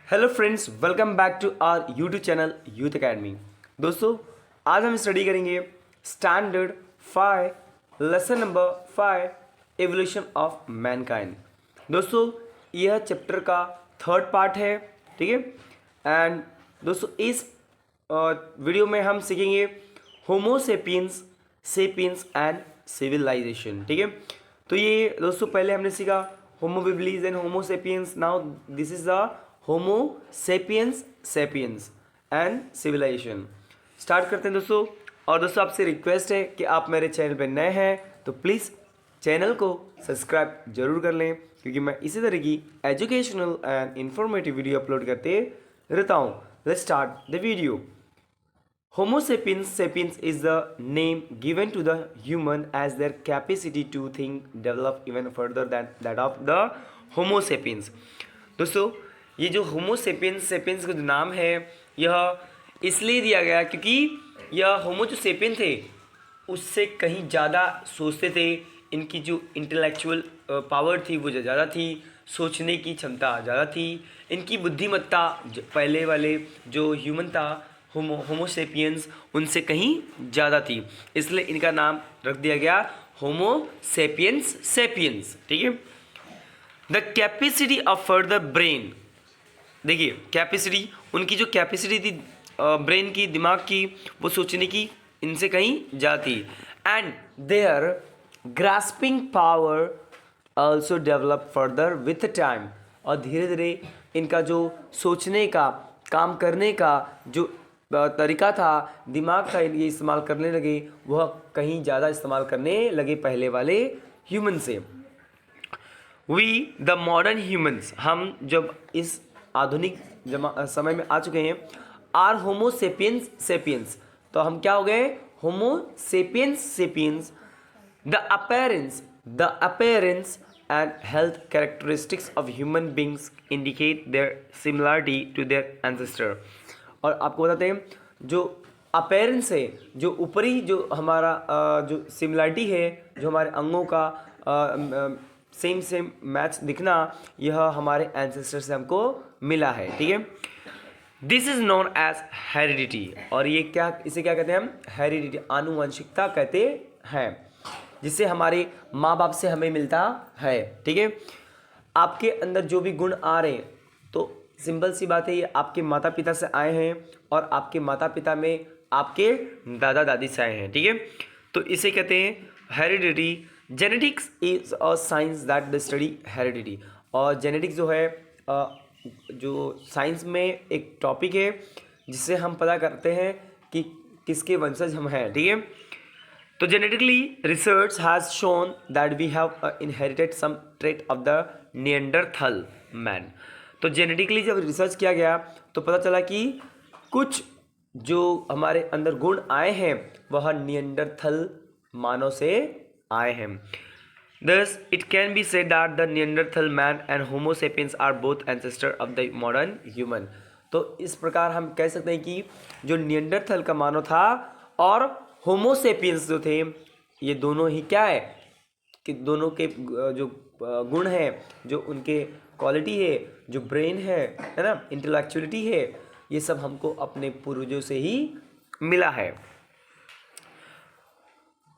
Hello friends, welcome back to our YouTube channel youth academy. दोस्तों, आज हम study करेंगे standard 5 lesson number 5 evolution of mankind. दोस्तों, यह चैप्टर का थर्ड पार्ट है, ठीक है। एंड दोस्तों, इस वीडियो में हम सीखेंगे homo sapiens, sapiens and civilization, ठीक है। तो ये दोस्तों पहले हमने सीखा homo habilis and homo sapiens. Now this is the homo sapiens, sapiens and civilization. Start करते हैं दोस्तों। और दोस्तों, आपसे रिक्वेस्ट है कि आप मेरे चैनल पर नए हैं तो प्लीज़ चैनल को सब्सक्राइब जरूर कर लें, क्योंकि मैं इसी तरह की educational and informative video upload करते रहता हूँ। Let's start the video. Homo sapiens sapiens is the name given to the human as their capacity to think develop even further than that of the Homo sapiens। दोस्तों, ये जो Homo sapiens sapiens का जो नाम है, यह इसलिए दिया गया क्योंकि यह Homo जो sapiens थे उससे कहीं ज़्यादा सोचते थे। इनकी जो इंटेलेक्चुअल पावर थी वो ज़्यादा थी, सोचने की क्षमता ज़्यादा थी, इनकी बुद्धिमत्ता पहले वाले जो ह्यूमन था होमो सेपियंस उनसे कहीं ज़्यादा थी, इसलिए इनका नाम रख दिया गया होमो सेपियंस सेपियंस, ठीक है। The capacity of further brain, देखिए कैपेसिटी, उनकी जो कैपेसिटी थी ब्रेन की, दिमाग की, वो सोचने की इनसे कहीं ज़्यादा थी। And their grasping power also develop further with time, और धीरे धीरे इनका जो सोचने का, काम करने का जो तरीका था, दिमाग था, ये इस्तेमाल करने लगे, वह कहीं ज़्यादा इस्तेमाल करने लगे पहले वाले ह्यूमन से। वी द मॉडर्न ह्यूमन्स, हम जब इस आधुनिक समय में आ चुके हैं, आर होमो सेपियंस सेपियंस, तो हम क्या हो गए, homo sapiens sapiens. The appearance and health characteristics of human beings indicate their similarity to their ancestor। और आपको बताते हैं जो अपीयरेंस है, जो ऊपरी जो हमारा जो सिमिलरिटी है, जो हमारे अंगों का सेम सेम मैच दिखना, यह हमारे एंसेस्टर से हमको मिला है, ठीक है। This is known as heredity, और ये क्या, इसे क्या कहते हैं हम, हेरिडिटी, आनुवंशिकता कहते हैं, जिससे हमारे माँ बाप से हमें मिलता है, ठीक है। आपके अंदर जो भी गुण आ रहे हैं, तो सिंपल सी बात है, ये आपके माता पिता से आए हैं, और आपके माता पिता में आपके दादा दादी से आए हैं, ठीक है। तो इसे कहते हैं heredity. Genetics is a science that the study heredity, और जेनेटिक्स जो है जो साइंस में एक टॉपिक है जिससे हम पता करते हैं कि किसके वंशज हम हैं, ठीक है। तो genetically research has shown that we have inherited some trait of the Neanderthal man. तो जेनेटिकली जब रिसर्च किया गया तो पता चला कि कुछ जो हमारे अंदर गुण आए हैं वह निएंडरथल मानव से आए हैं। Thus, it can be said that the Neanderthal man and Homo sapiens are both ancestor of the modern human। तो इस प्रकार हम कह सकते हैं कि जो निएंडरथल का मानव था और होमो सेपियंस जो थे, ये दोनों ही क्या है कि दोनों के जो गुण हैं, जो उनके क्वालिटी है, जो ब्रेन है ना, इंटेलेक्चुअलिटी है, ये सब हमको अपने पूर्वजों से ही मिला है।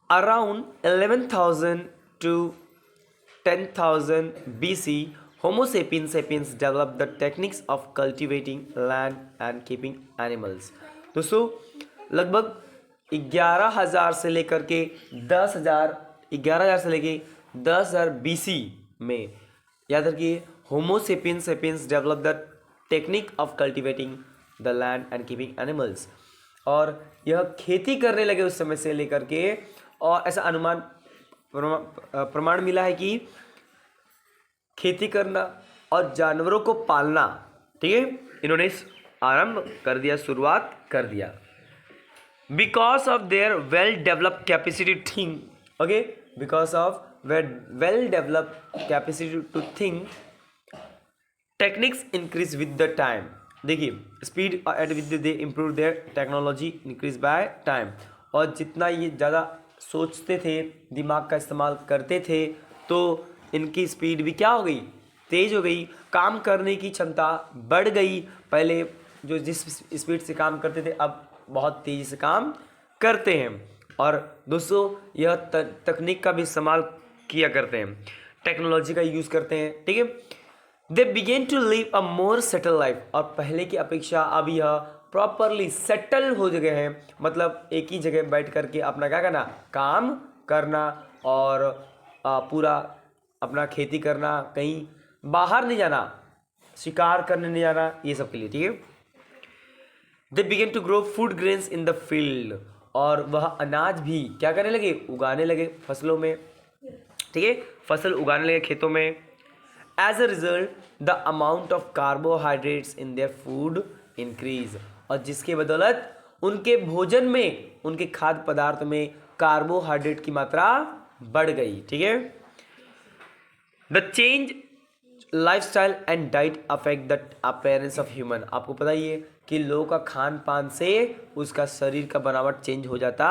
Around 11,000 to 10,000 BC, Homo sapiens sapiens developed the techniques of cultivating land and keeping animals। दोस्तों, लगभग 11,000 से लेकर के 10,000, 11,000 से लेके 10,000 BC में, याद रखिए, Homo sapiens sapiens developed the technique of cultivating the land and keeping animals। और यह खेती करने लगे उस समय से लेकर के, और ऐसा अनुमान प्रमाण मिला है कि खेती करना और जानवरों को पालना, ठीक है, इन्होंने आरंभ कर दिया, शुरुआत कर दिया। Because of their well developed capacity to think, okay, because of well developed capacity to think, techniques increase with the time. देखिए, speed at with they improve their technology increase by time, और जितना ये ज़्यादा सोचते थे, दिमाग का इस्तेमाल करते थे, तो इनकी स्पीड भी क्या हो गई, तेज हो गई, काम करने की क्षमता बढ़ गई। पहले जो जिस स्पीड से काम करते थे अब बहुत तेज़ी से काम करते हैं। और दोस्तों यह तकनीक का भी इस्तेमाल किया करते हैं, टेक्नोलॉजी का यूज़ करते हैं, ठीक है। They begin to live a more settle life, और पहले की अपेक्षा अब यह प्रॉपरली सेटल हो गए हैं, मतलब एक ही जगह बैठ करके अपना क्या करना, काम करना, और पूरा अपना खेती करना, कहीं बाहर नहीं जाना, शिकार करने नहीं जाना, ये सब के लिए, ठीक है। They begin to grow food grains in the field, और वह अनाज भी क्या करने लगे, उगाने लगे फसलों में, ठीक है, फसल उगाने लगे खेतों में। As a result the amount of carbohydrates in their food increase, और जिसके बदौलत उनके भोजन में, उनके खाद्य पदार्थ में कार्बोहाइड्रेट की मात्रा बढ़ गई, ठीक है। The change lifestyle and diet affect the appearance of human, आपको पता ही है कि लोगों का खान पान से उसका शरीर का बनावट चेंज हो जाता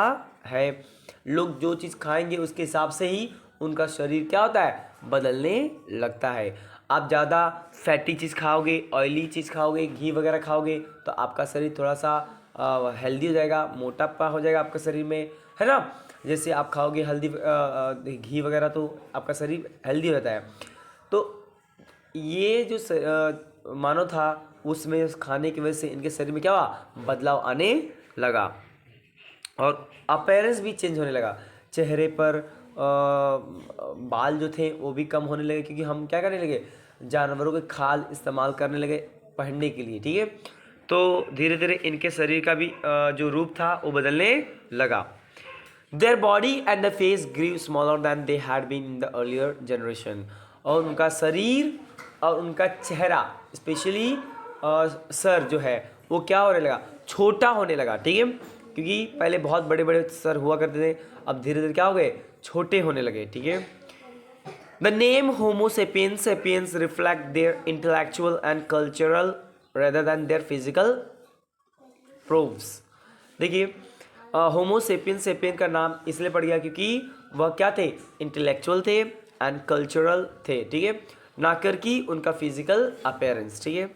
है। लोग जो चीज़ खाएंगे उसके हिसाब से ही उनका शरीर क्या होता है, बदलने लगता है। आप ज़्यादा फैटी चीज़ खाओगे, ऑयली चीज़ खाओगे, घी वगैरह खाओगे तो आपका शरीर थोड़ा सा हेल्दी हो जाएगा, मोटापा हो जाएगा आपका शरीर में, है ना। जैसे आप खाओगे हल्दी घी वगैरह तो आपका शरीर हेल्दी हो जाता है। तो ये जो मानव था उसमें उस खाने की वजह से इनके शरीर में क्या हुआ, बदलाव आने लगा, और अपीयरेंस भी चेंज होने लगा। चेहरे पर बाल जो थे वो भी कम होने लगे, क्योंकि हम क्या करने लगे, जानवरों के खाल इस्तेमाल करने लगे पहनने के लिए, ठीक है। तो धीरे धीरे इनके शरीर का भी जो रूप था वो बदलने लगा। Their body and the face grew smaller than they had been in the earlier generation, और उनका शरीर और उनका चेहरा स्पेशली सर जो है वो क्या होने लगा, छोटा होने लगा, ठीक है। क्योंकि पहले बहुत बड़े बड़े सर हुआ करते थे, अब धीरे धीरे क्या हो गए, छोटे होने लगे, ठीक है। The name homo sapiens sapiens reflect there intellectual and cultural rather than their physical proves. देखिए होमो सेपियन सेपियन का नाम इसलिए पड़ गया क्योंकि वह क्या थे, इंटेलेक्चुअल थे एंड कल्चरल थे, ठीक है, ना कर कि उनका फिजिकल अपीयरेंस, ठीक है।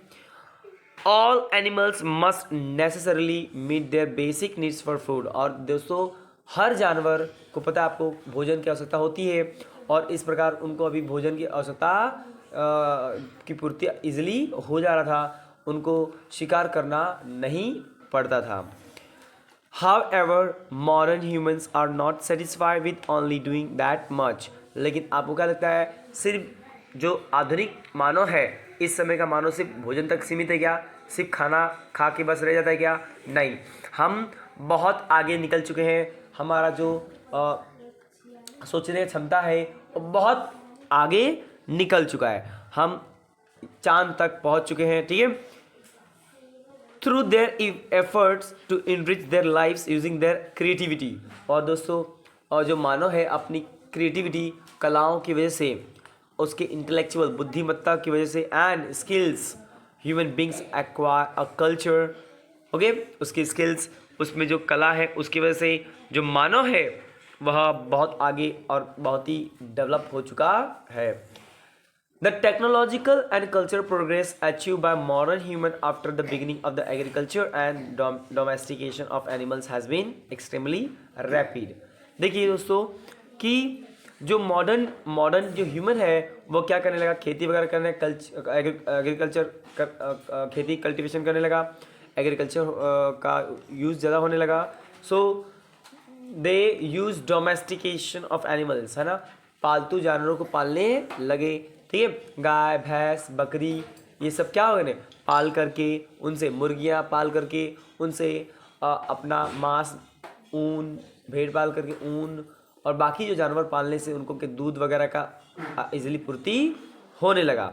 All animals must necessarily meet their basic needs for food, और दोस्तों हर जानवर को पता है आपको भोजन की आवश्यकता होती है, और इस प्रकार उनको अभी भोजन की आवश्यकता की पूर्ति इजीली हो जा रहा था, उनको शिकार करना नहीं पड़ता था। However, modern humans are not satisfied with only doing that much. लेकिन आपको क्या लगता है, सिर्फ जो आधुनिक मानव है, इस समय का मानव सिर्फ भोजन तक सीमित है क्या, सिर्फ खाना खा के बस रह जाता है क्या? नहीं, हम बहुत आगे निकल चुके हैं। हमारा जो सोचने की क्षमता है वो बहुत आगे निकल चुका है, हम चांद तक पहुंच चुके हैं, ठीक है। Through their efforts to enrich their lifes using their creativity, और दोस्तों और जो मानव है अपनी क्रिएटिविटी कलाओं की वजह से, उसके इंटेलेक्चुअल बुद्धिमत्ता की वजह से and skills, human beings acquire a culture, okay, उसकी स्किल्स, उसमें जो कला है उसकी वजह से जो मानव है वह बहुत आगे और बहुत ही डेवलप हो चुका है। The technological and cultural progress achieved by modern human after the beginning of the agriculture and domestication of animals has been extremely rapid. देखिए दोस्तों कि जो मॉडर्न जो ह्यूमन है वो क्या करने लगा, खेती वगैरह करने, एग्रीकल्चर खेती कल्टीवेशन करने लगा, एग्रीकल्चर का यूज़ ज़्यादा होने लगा। सो दे यूज डोमेस्टिकेशन ऑफ एनिमल्स, है ना, पालतू जानवरों को पालने लगे, ठीक है। गाय भैंस बकरी ये सब क्या हो गए, पाल करके, उनसे मुर्गियाँ पाल करके, उनसे अपना मांस, ऊन, भेड़ पाल करके ऊन, और बाकी जो जानवर पालने से उनको के दूध वगैरह का इजीली पूर्ति होने लगा।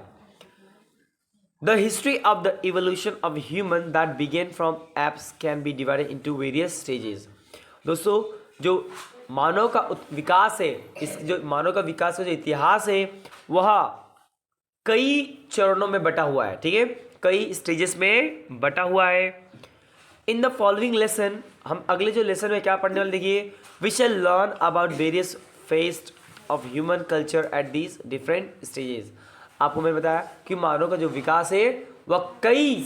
The history of the evolution of human that began from apes can be divided into various stages. दोस्तों जो मानव का विकास है, इस जो मानव का विकास का जो इतिहास है वह कई चरणों में बटा हुआ है, ठीक है, कई स्टेजेस में बटा हुआ है। इन द फॉलोइंग लेसन, हम अगले जो लेसन में क्या पढ़ने वाले, देखिए, we shall learn about various phase of human culture at these different stages. आपको मैंने बताया कि मानव का जो विकास है वह कई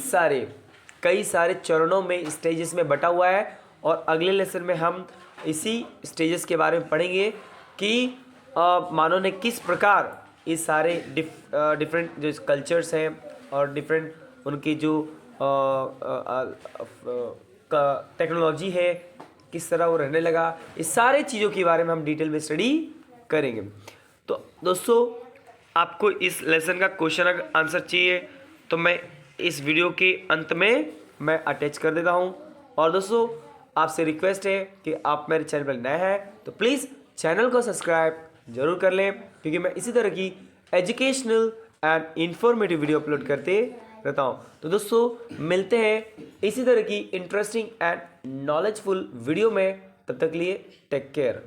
सारे चरणों में, स्टेजेस में बटा हुआ है। और अगले लेसन में हम इसी स्टेजेस के बारे में पढ़ेंगे कि मानव ने किस प्रकार इस सारे डिफरेंट जो कल्चर्स हैं और डिफरेंट उनकी जो टेक्नोलॉजी है किस तरह वो रहने लगा, इस सारे चीज़ों के बारे में हम डिटेल में स्टडी करेंगे। तो दोस्तों, आपको इस लेसन का क्वेश्चन आंसर चाहिए तो मैं इस वीडियो के अंत में मैं अटैच कर देता हूं। और दोस्तों, आपसे रिक्वेस्ट है कि आप मेरे चैनल पर नए हैं तो प्लीज़ चैनल को सब्सक्राइब जरूर कर लें, क्योंकि मैं इसी तरह की educational and informative video upload करते रहता हूं। तो दोस्तों, मिलते हैं इसी तरह की इंटरेस्टिंग एंड नॉलेजफुल वीडियो में। तब तक के लिए टेक केयर।